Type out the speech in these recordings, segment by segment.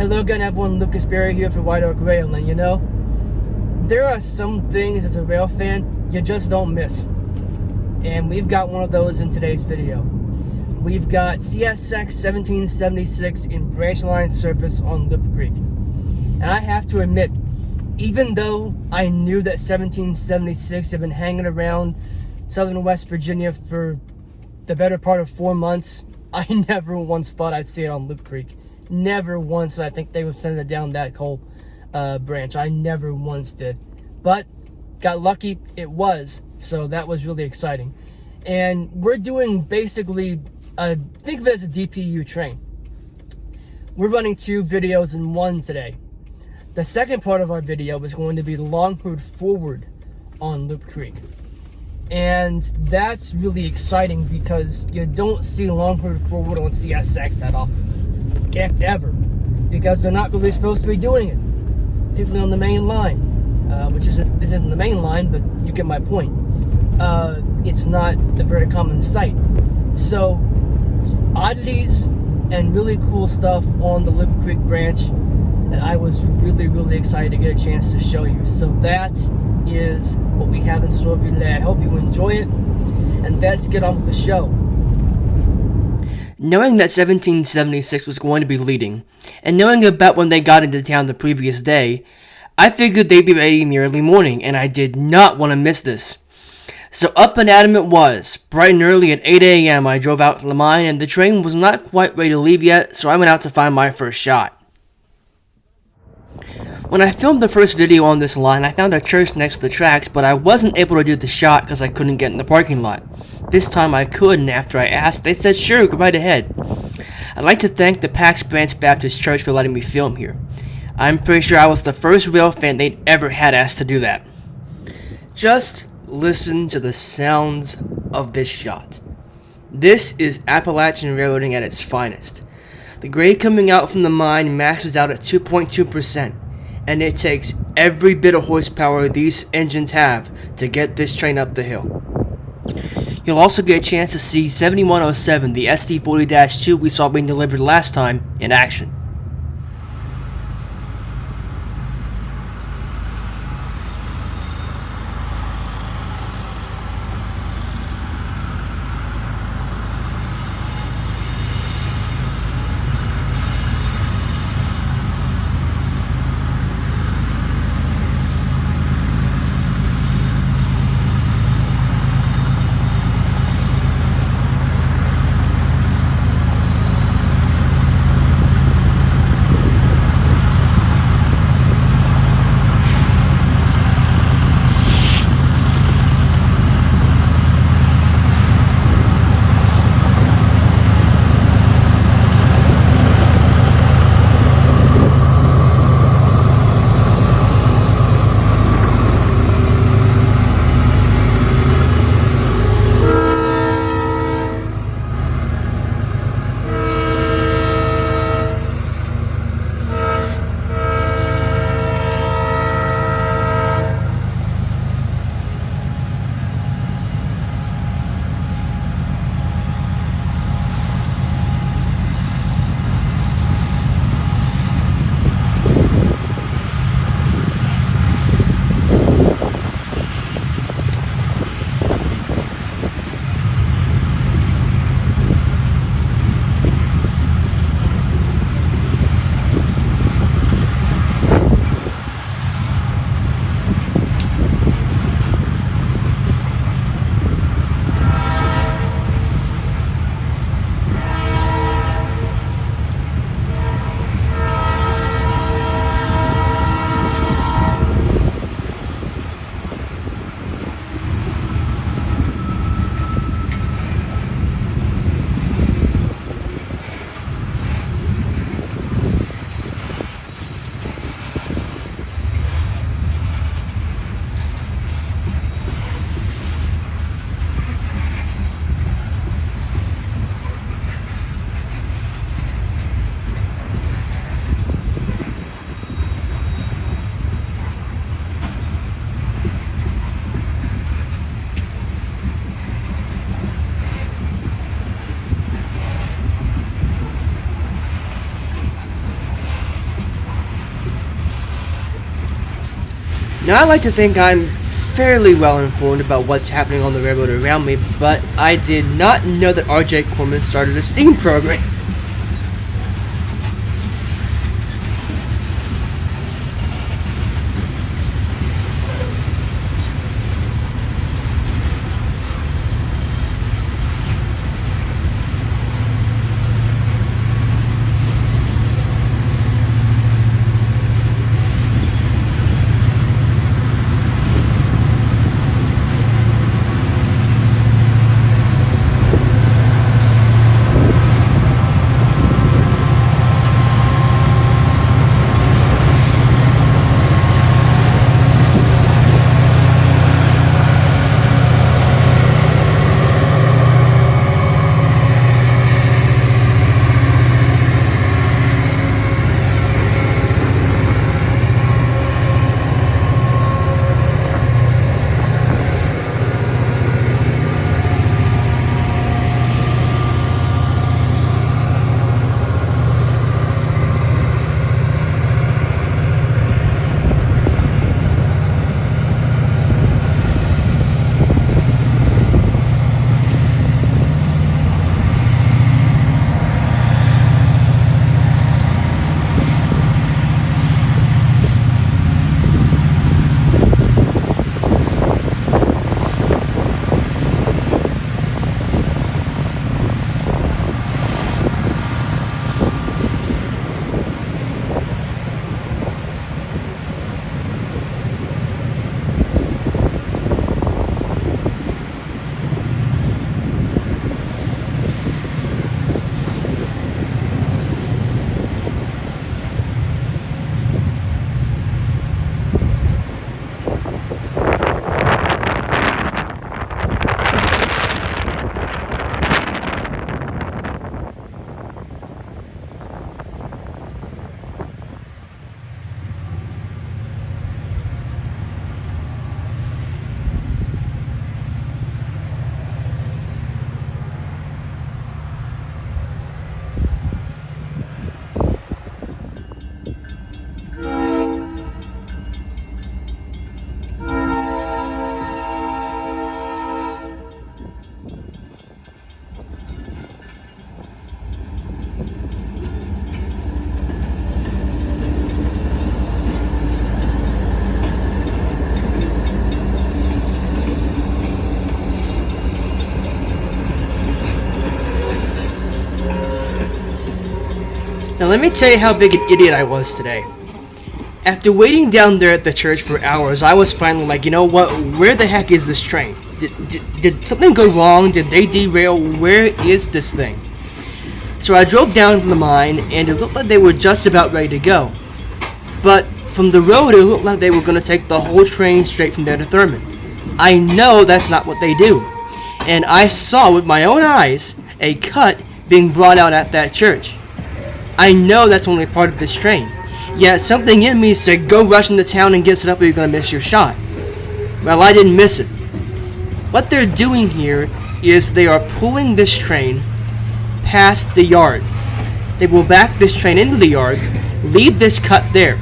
Hello again everyone, Lucas Berry here for White Oak Rail, and you know, there are some things as a rail fan you just don't miss. And we've got one of those in today's video. We've got CSX 1776 in branch line service on Loup Creek. And I have to admit, even though I knew that 1776 had been hanging around southern West Virginia for the better part of 4 months, I never once thought I'd see it on Loup Creek. Never once I think they would send it down that coal branch. I never once did. But got lucky, it was. So that was really exciting. And we're doing basically, think of it as a DPU train. We're running 2 videos in one today. The second part of our video is going to be Longhorn Forward on Loup Creek. And that's really exciting because you don't see Longhorn Forward on CSX that often, if ever, because they're not really supposed to be doing it, particularly on the main line, which isn't the main line, but you get my point. It's not a very common sight. So oddities and really cool stuff on the Loup Creek branch that I was really excited to get a chance to show you. So that is what we have in store for you today. I hope you enjoy it, and let's get on with the show. Knowing that 1776 was going to be leading, and knowing about when they got into town the previous day, I figured they'd be ready in the early morning, and I did not want to miss this. So up and at 'em it was. Bright and early at 8 a.m. I drove out to the mine, and the train was not quite ready to leave yet, so I went out to find my first shot. When I filmed the first video on this line, I found a church next to the tracks, but I wasn't able to do the shot because I couldn't get in the parking lot. This time I could, and after I asked, they said sure, go right ahead. I'd like to thank the Pax Branch Baptist Church for letting me film here. I'm pretty sure I was the first rail fan they'd ever had asked to do that. Just listen to the sounds of this shot. This is Appalachian railroading at its finest. The grade coming out from the mine maxes out at 2.2%, and it takes every bit of horsepower these engines have to get this train up the hill. You'll also get a chance to see 7107, the SD40-2 we saw being delivered last time, in action. Now, I like to think I'm fairly well informed about what's happening on the railroad around me, but I did not know that R.J. Corman started a STEAM program. Now let me tell you how big an idiot I was today. After waiting down there at the church for hours, I was finally like, you know what, where the heck is this train? Did something go wrong? Did they derail? Where is this thing? So I drove down to the mine, and it looked like they were just about ready to go. But from the road, it looked like they were going to take the whole train straight from there to Thurman. I know that's not what they do. And I saw with my own eyes a cut being brought out at that church. I know that's only part of this train. Yet something in me said, go rush into town and get set up or you're going to miss your shot. Well, I didn't miss it. What they're doing here is they are pulling this train past the yard. They will back this train into the yard, leave this cut there.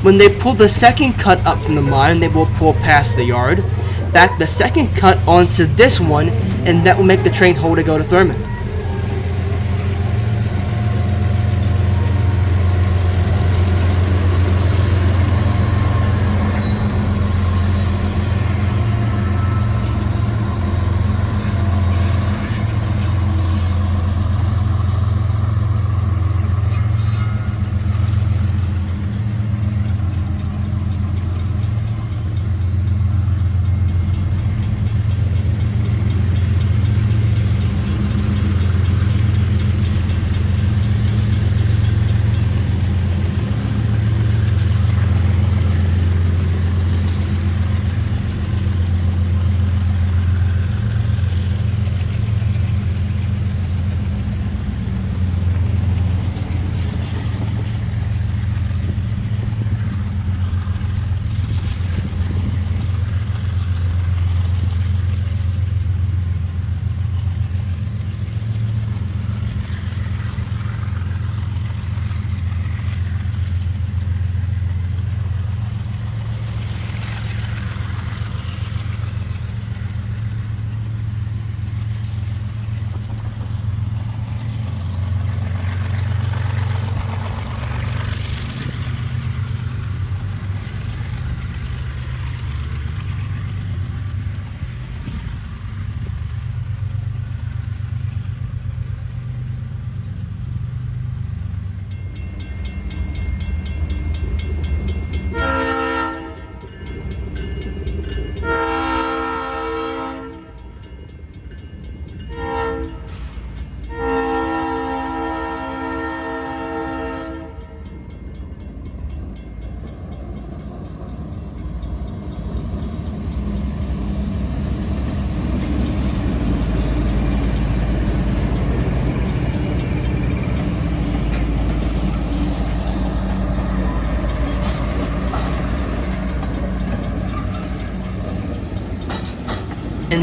When they pull the second cut up from the mine, they will pull past the yard, back the second cut onto this one, and that will make the train whole to go to Thurman.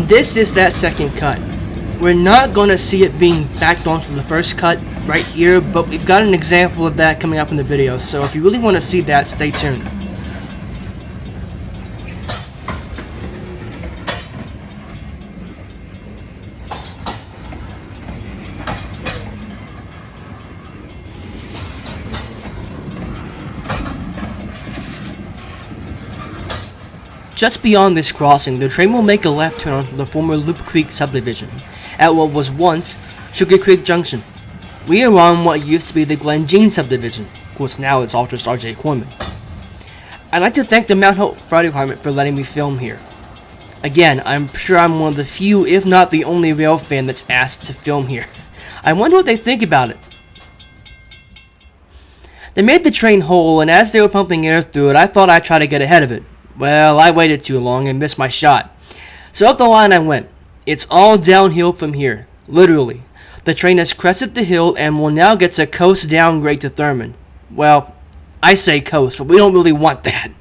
this is that second cut. We're not going to see it being backed onto the first cut right here, but we've got an example of that coming up in the video, so if you really want to see that, stay tuned. Just beyond this crossing, the train will make a left turn onto the former Loup Creek subdivision, at what was once Sugar Creek Junction. We are on what used to be the Glen Jean subdivision, of course now it's all just RJ Corman. I'd like to thank the Mount Hope Fire Department for letting me film here. Again, I'm sure I'm one of the few, if not the only rail fan that's asked to film here. I wonder what they think about it. They made the train whole, and as they were pumping air through it, I thought I'd try to get ahead of it. Well, I waited too long and missed my shot. So up the line I went. It's all downhill from here, literally. The train has crested the hill and will now get to coast downgrade to Thurman. Well, I say coast, but we don't really want that.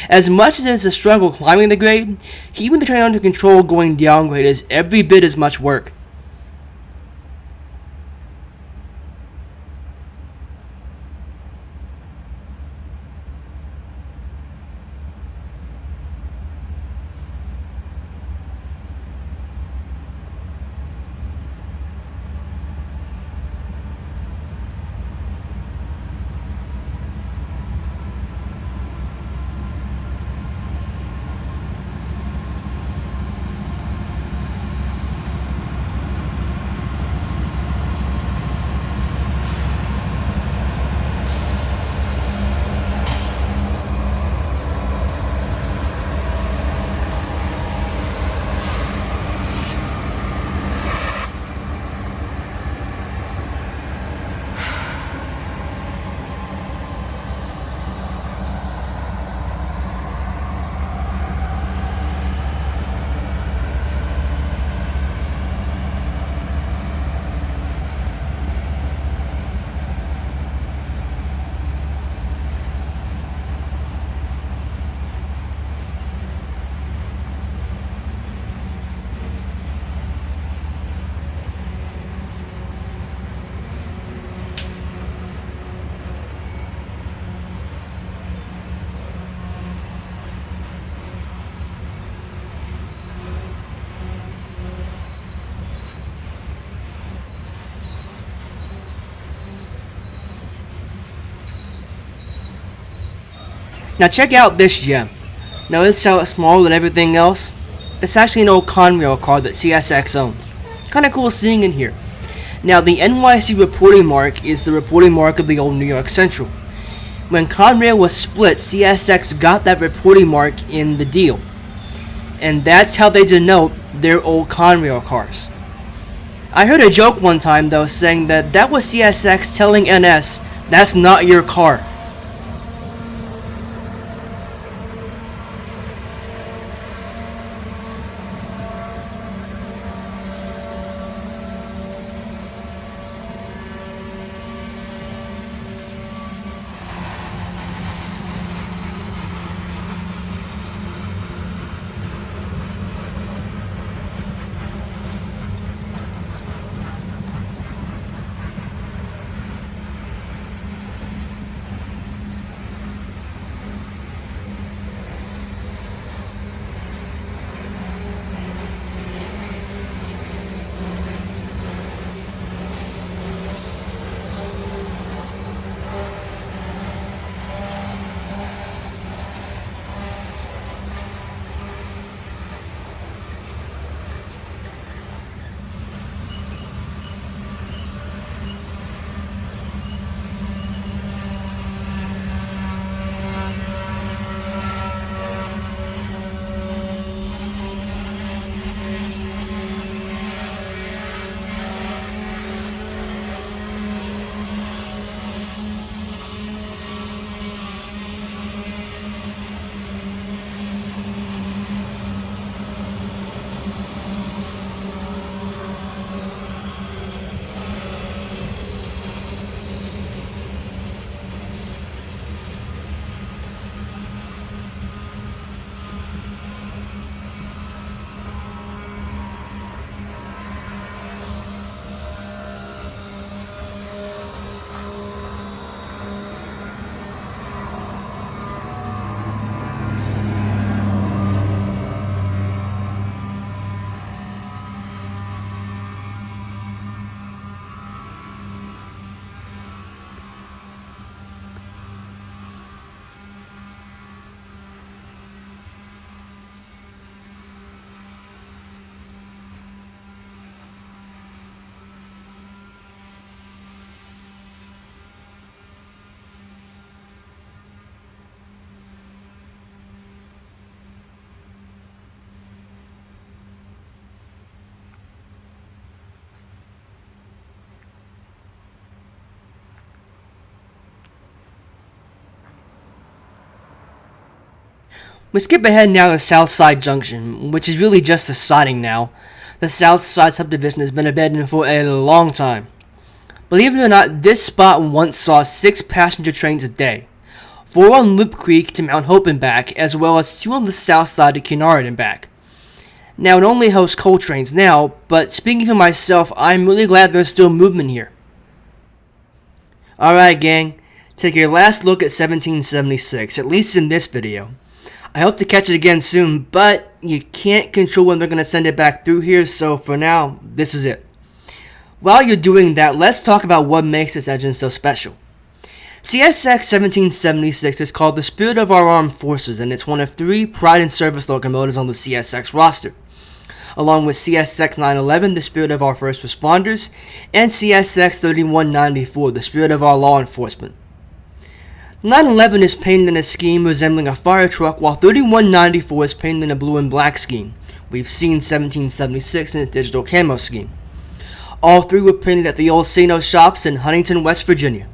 As much as it's a struggle climbing the grade, keeping the train under control going downgrade is every bit as much work. Now check out this gem. Notice how it's smaller than everything else? It's actually an old Conrail car that CSX owns. Kinda cool seeing in here. Now the NYC reporting mark is the reporting mark of the old New York Central. When Conrail was split, CSX got that reporting mark in the deal. And that's how they denote their old Conrail cars. I heard a joke one time though saying that was CSX telling NS, that's not your car. We skip ahead now to Southside Junction, which is really just a siding now. The Southside subdivision has been abandoned for a long time. Believe it or not, this spot once saw 6 passenger trains a day. 4 on Loup Creek to Mount Hope and back, as well as 2 on the south side to Kennard and back. Now, it only hosts coal trains now, but speaking for myself, I'm really glad there's still movement here. Alright gang, take your last look at 1776, at least in this video. I hope to catch it again soon, but you can't control when they're going to send it back through here, so for now, this is it. While you're doing that, let's talk about what makes this engine so special. CSX 1776 is called the Spirit of Our Armed Forces, and it's one of 3 Pride in Service locomotives on the CSX roster, along with CSX 911, the Spirit of Our First Responders, and CSX 3194, the Spirit of Our Law Enforcement. 911 is painted in a scheme resembling a fire truck, while 3194 is painted in a blue and black scheme. We've seen 1776 in its digital camo scheme. All 3 were painted at the old Sino shops in Huntington, West Virginia.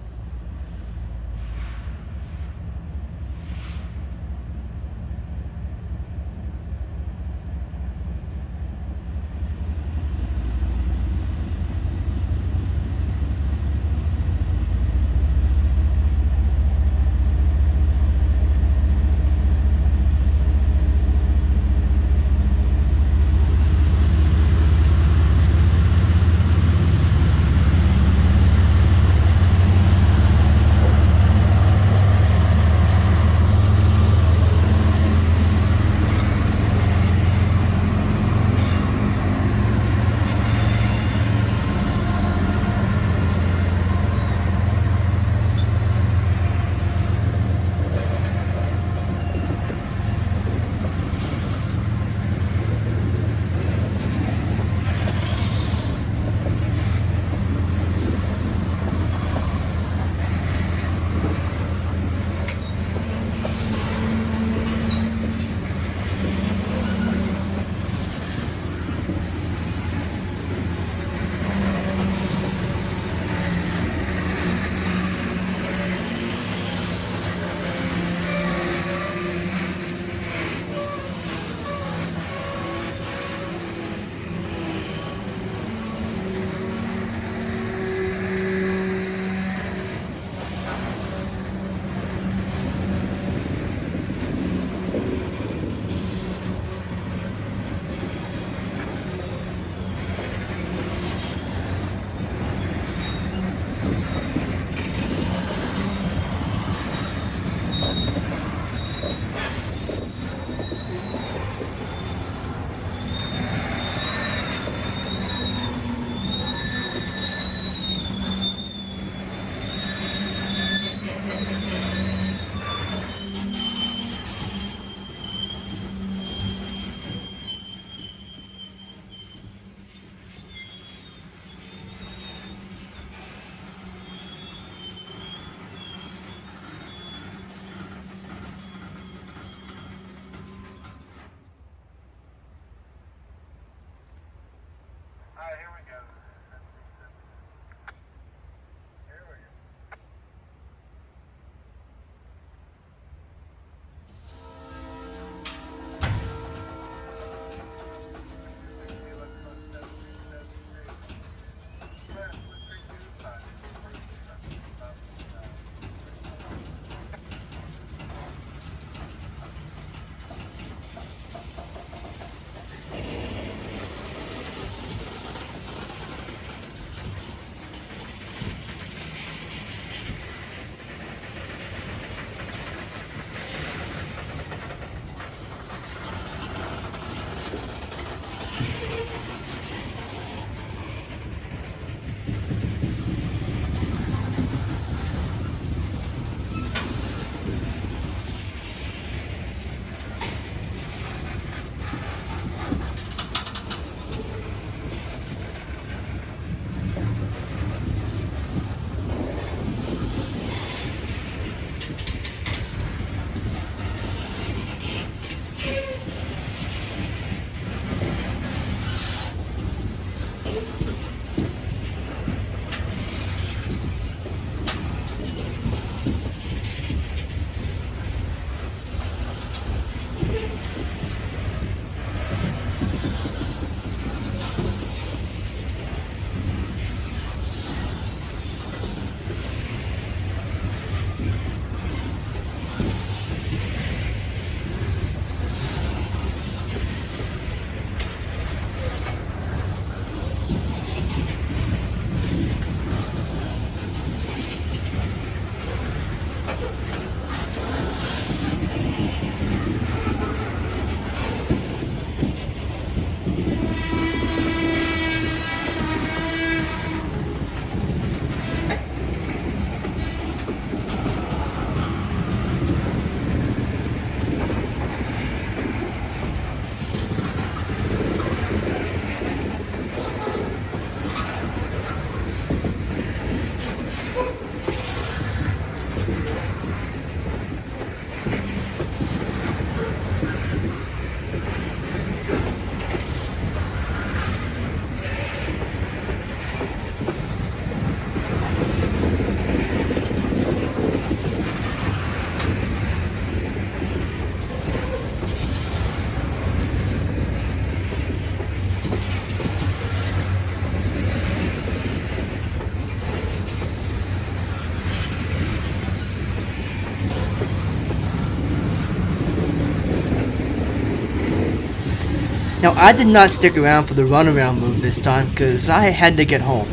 Now, I did not stick around for the runaround move this time because I had to get home.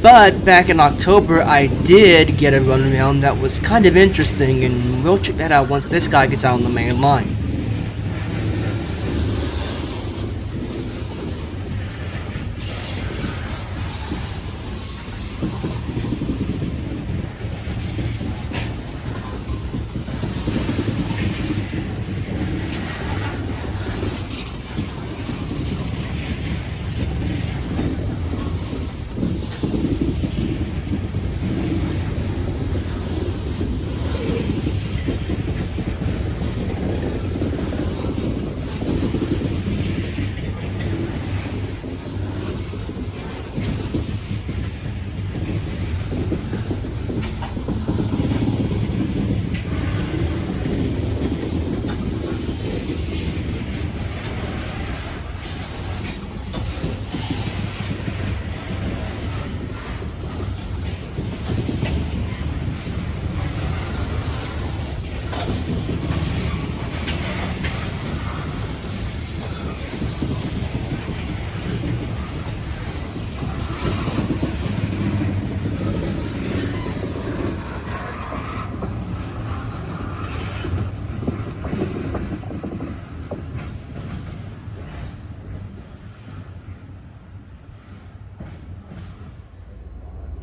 But back in October, I did get a runaround that was kind of interesting, and we'll check that out once this guy gets out on the main line.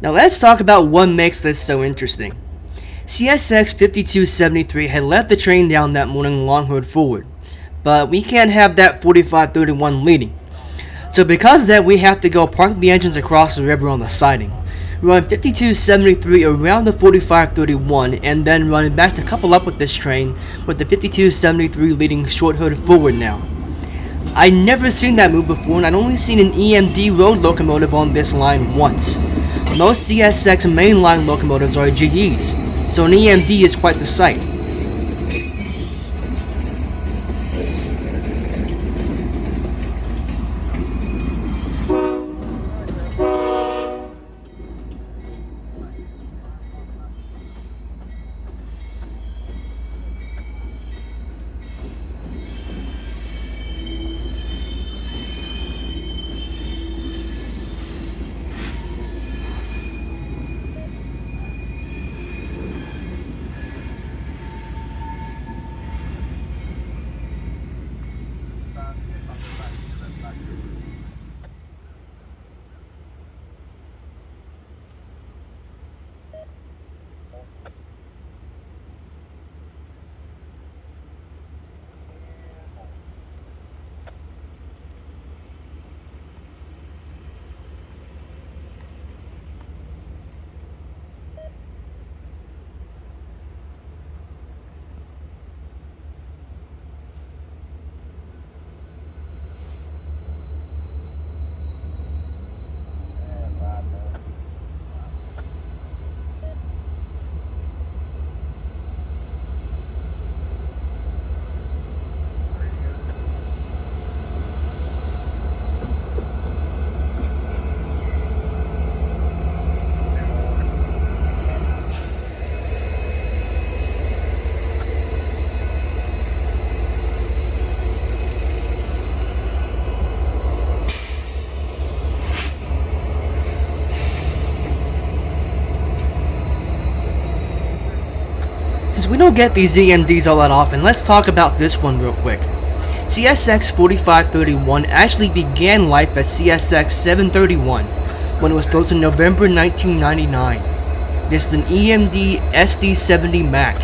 Now let's talk about what makes this so interesting. CSX 5273 had let the train down that morning Longhorn forward, but we can't have that 4531 leading. So because of that, we have to go park the engines across the river on the siding, run 5273 around the 4531, and then run back to couple up with this train with the 5273 leading short hood forward now. I'd never seen that move before, and I'd only seen an EMD road locomotive on this line once. Most CSX mainline locomotives are GEs, so an EMD is quite the sight. Since we don't get these EMDs all that often, let's talk about this one real quick. CSX 4531 actually began life as CSX 731 when it was built in November 1999. This is an EMD SD70 Mac.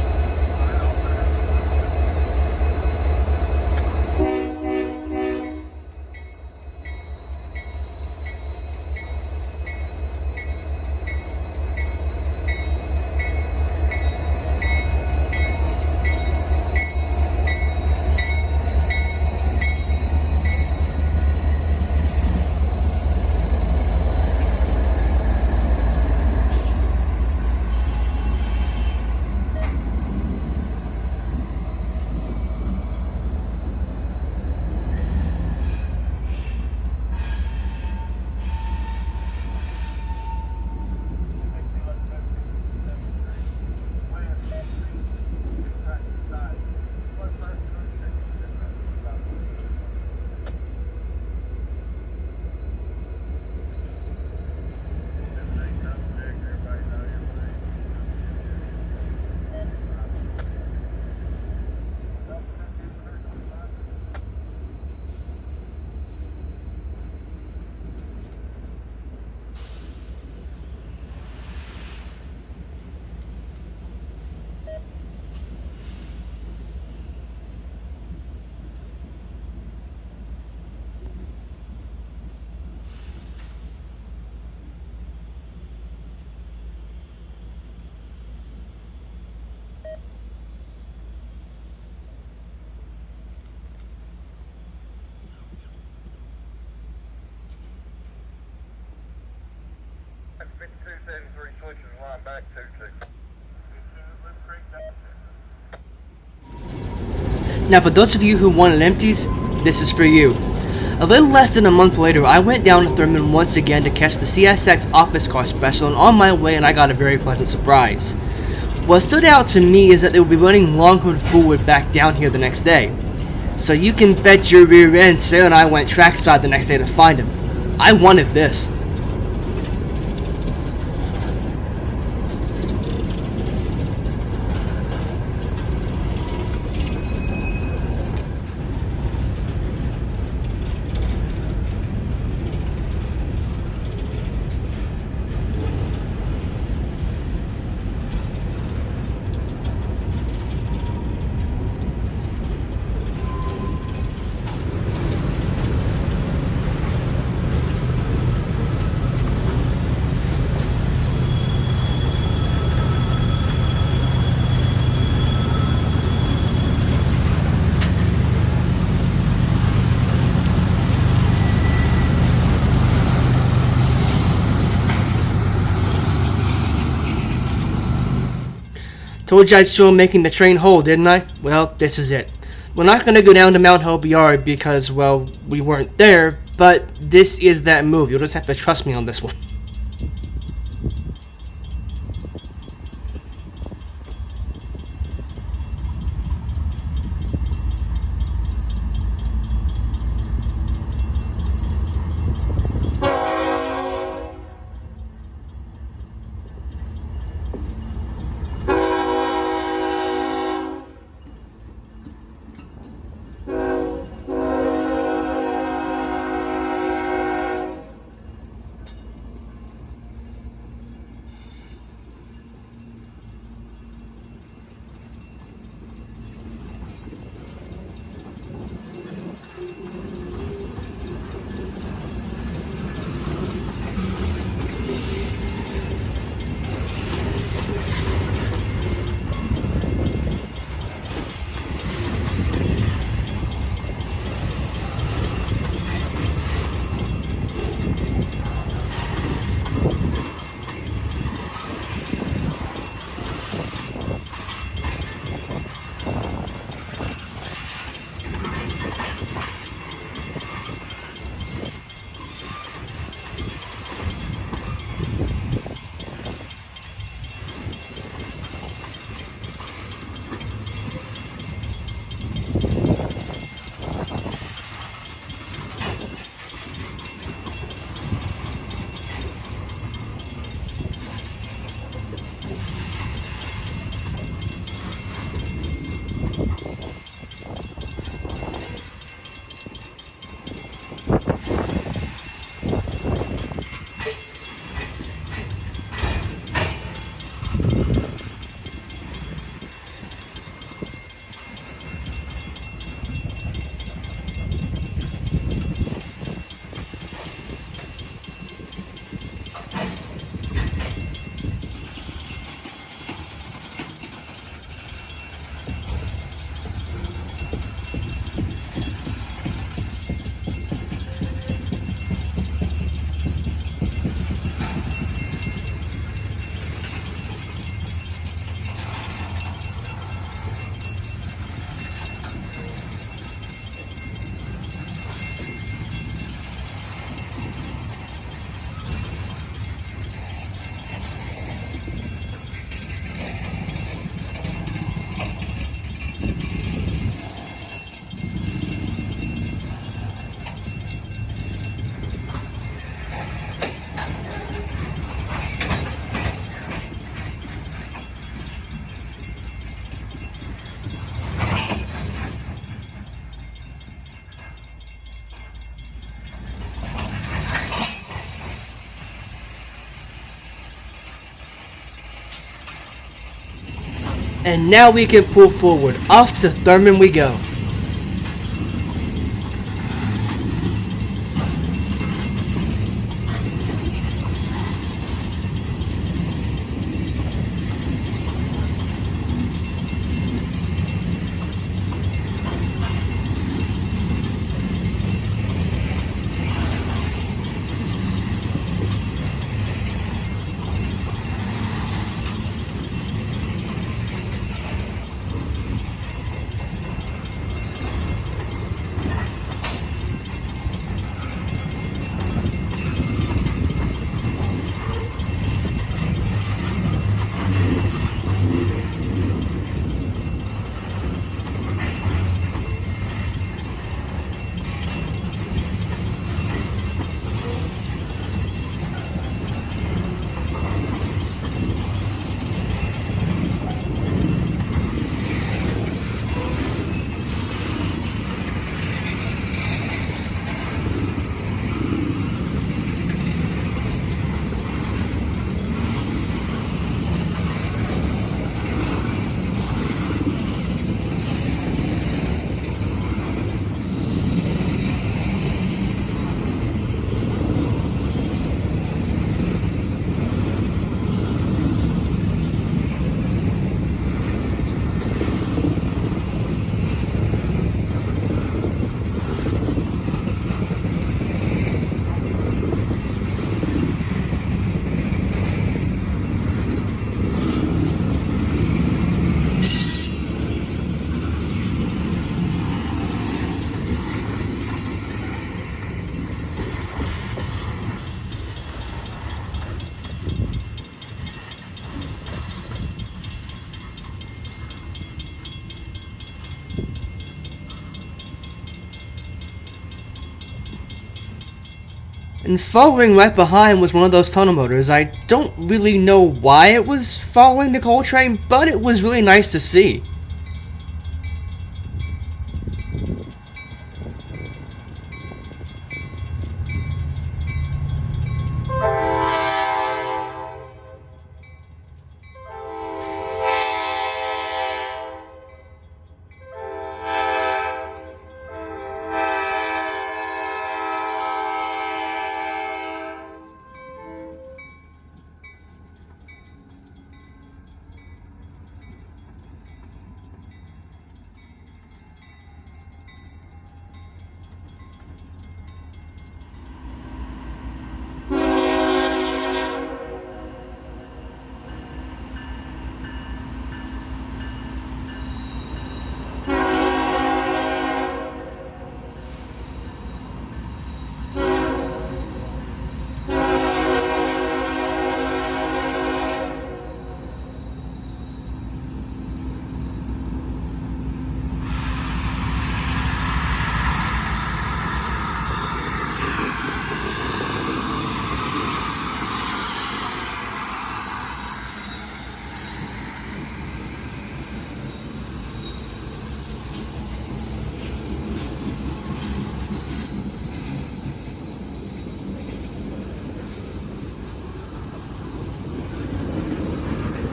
5273 switches line back 22. Now for those of you who wanted empties, this is for you. A little less than a month later, I went down to Thurman once again to catch the CSX office car special, and on my way I got a very pleasant surprise. What stood out to me is that they would be running Longhorn forward back down here the next day. So you can bet your rear end Sarah and I went trackside the next day to find him. I wanted this. Told you I'd show him making the train whole, didn't I? Well, this is it. We're not going to go down to Mount Hope Yard because, well, we weren't there, but this is that move. You'll just have to trust me on this one. And now we can pull forward. Off to Thurman we go. And following right behind was one of those tunnel motors. I don't really know why it was following the coal train, but it was really nice to see.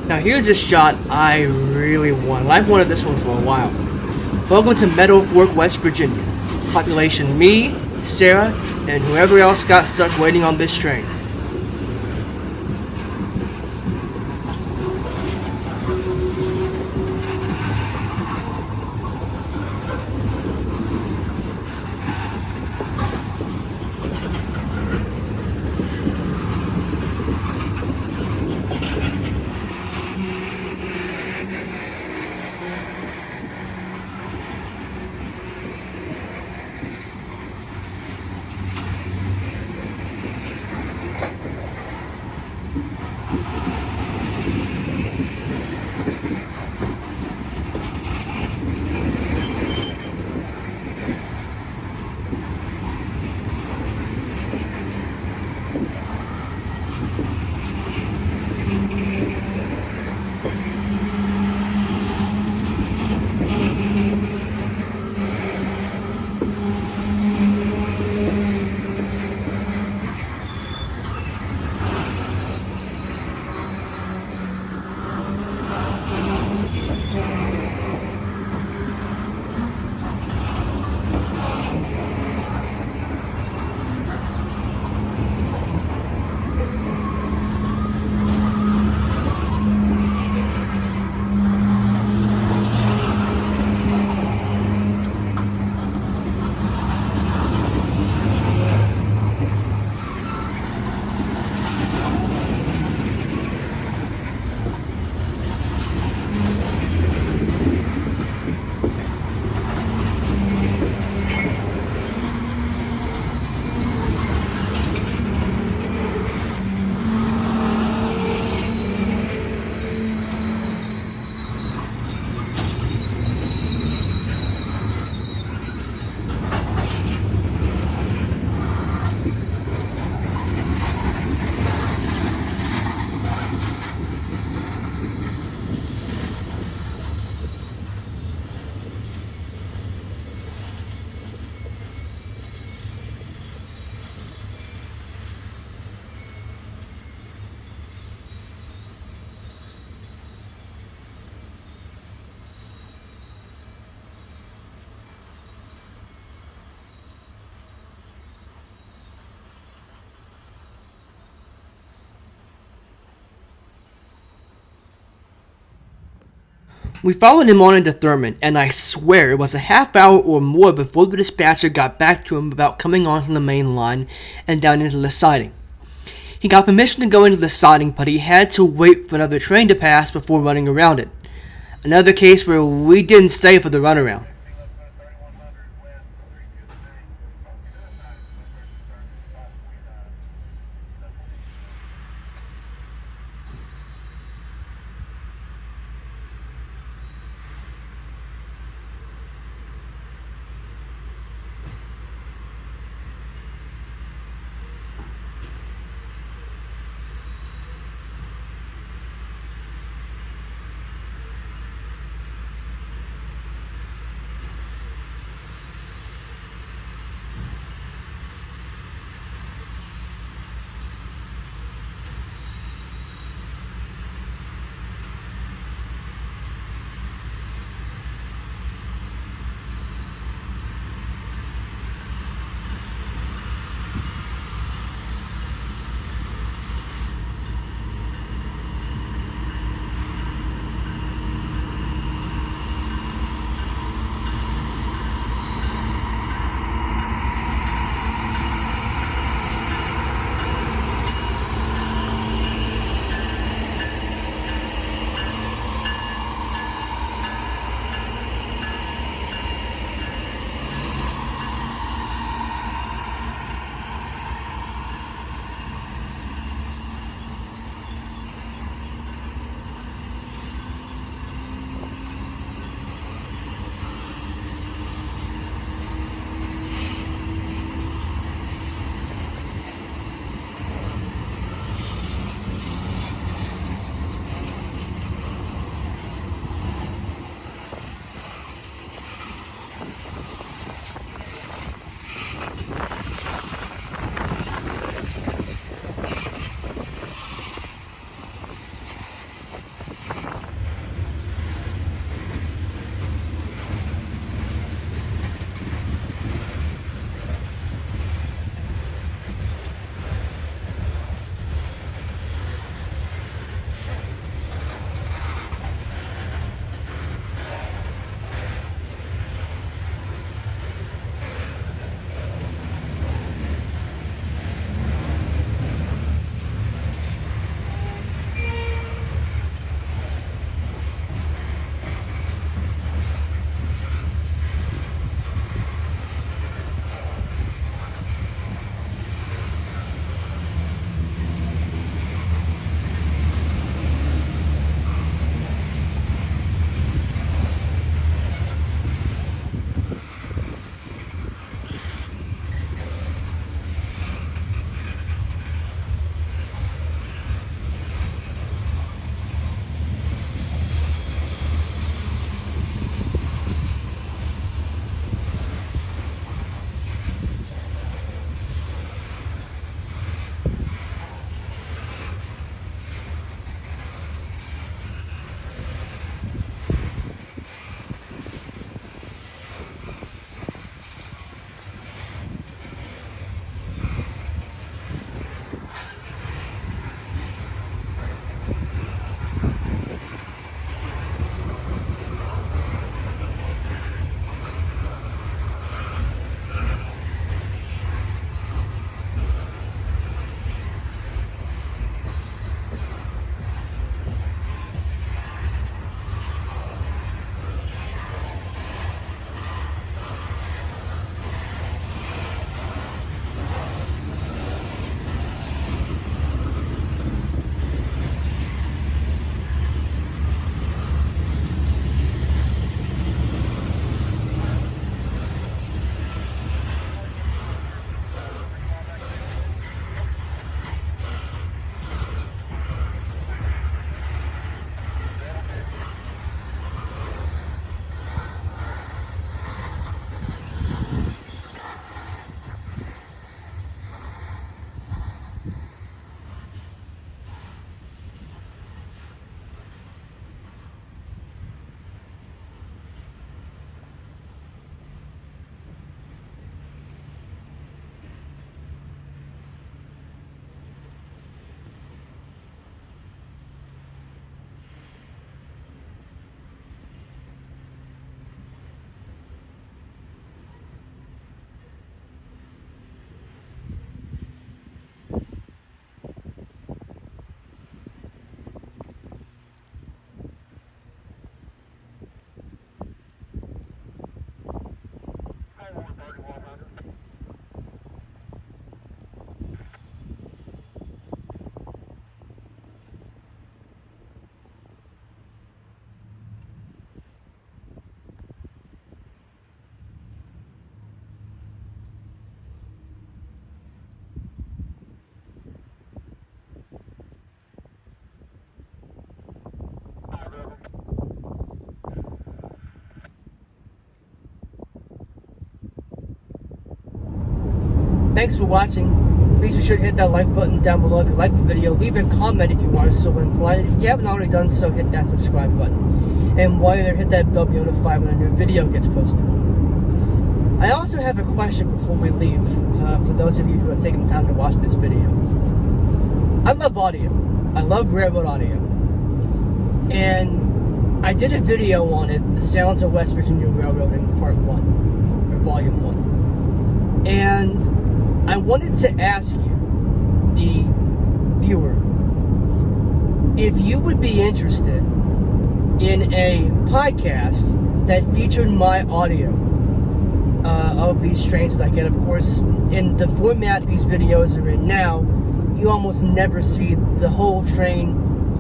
Now here's a shot I really wanted. I've wanted this one for a while. Welcome to Meadow Fork, West Virginia. Population me, Sarah, and whoever else got stuck waiting on this train. We followed him on into Thurman, and I swear it was a half hour or more before the dispatcher got back to him about coming onto the main line and down into the siding. He got permission to go into the siding, but he had to wait for another train to pass before running around it. Another case where we didn't stay for the runaround. thanks for watching. Please be sure to hit that like button down below if you like the video. Leave a comment if you are so inclined. If you haven't already done so, hit that subscribe button. And while you're there, hit that bell to be notified when a new video gets posted. I also have a question before we leave, for those of you who are taking the time to watch this video. I love audio. I love railroad audio. And I did a video on it, The Sounds of West Virginia Railroading, Part 1, or Volume 1. And I wanted to ask you, the viewer, if you would be interested in a podcast that featured my audio of these trains that I get. Of course, in the format these videos are in now, you almost never see the whole train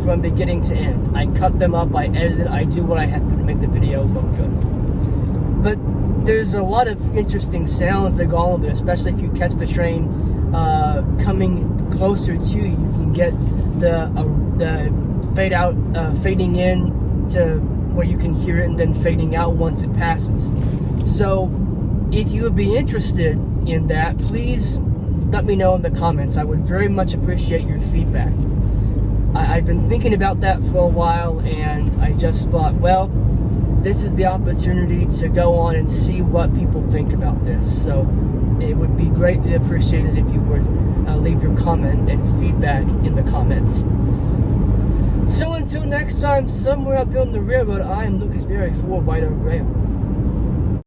from beginning to end. I cut them up, I edit it, I do what I have to make the video look good. But there's a lot of interesting sounds that go on there, especially if you catch the train coming closer to you. You can get the fade out, fading in to where you can hear it, and then fading out once it passes. So if you would be interested in that, please let me know in the comments. I would very much appreciate your feedback. I've been thinking about that for a while, and I just thought, well, this is the opportunity to go on and see what people think about this. So it would be greatly appreciated if you would leave your comment and feedback in the comments. So until next time, somewhere up on the railroad, I am Lucas Berry for White Oak Rail.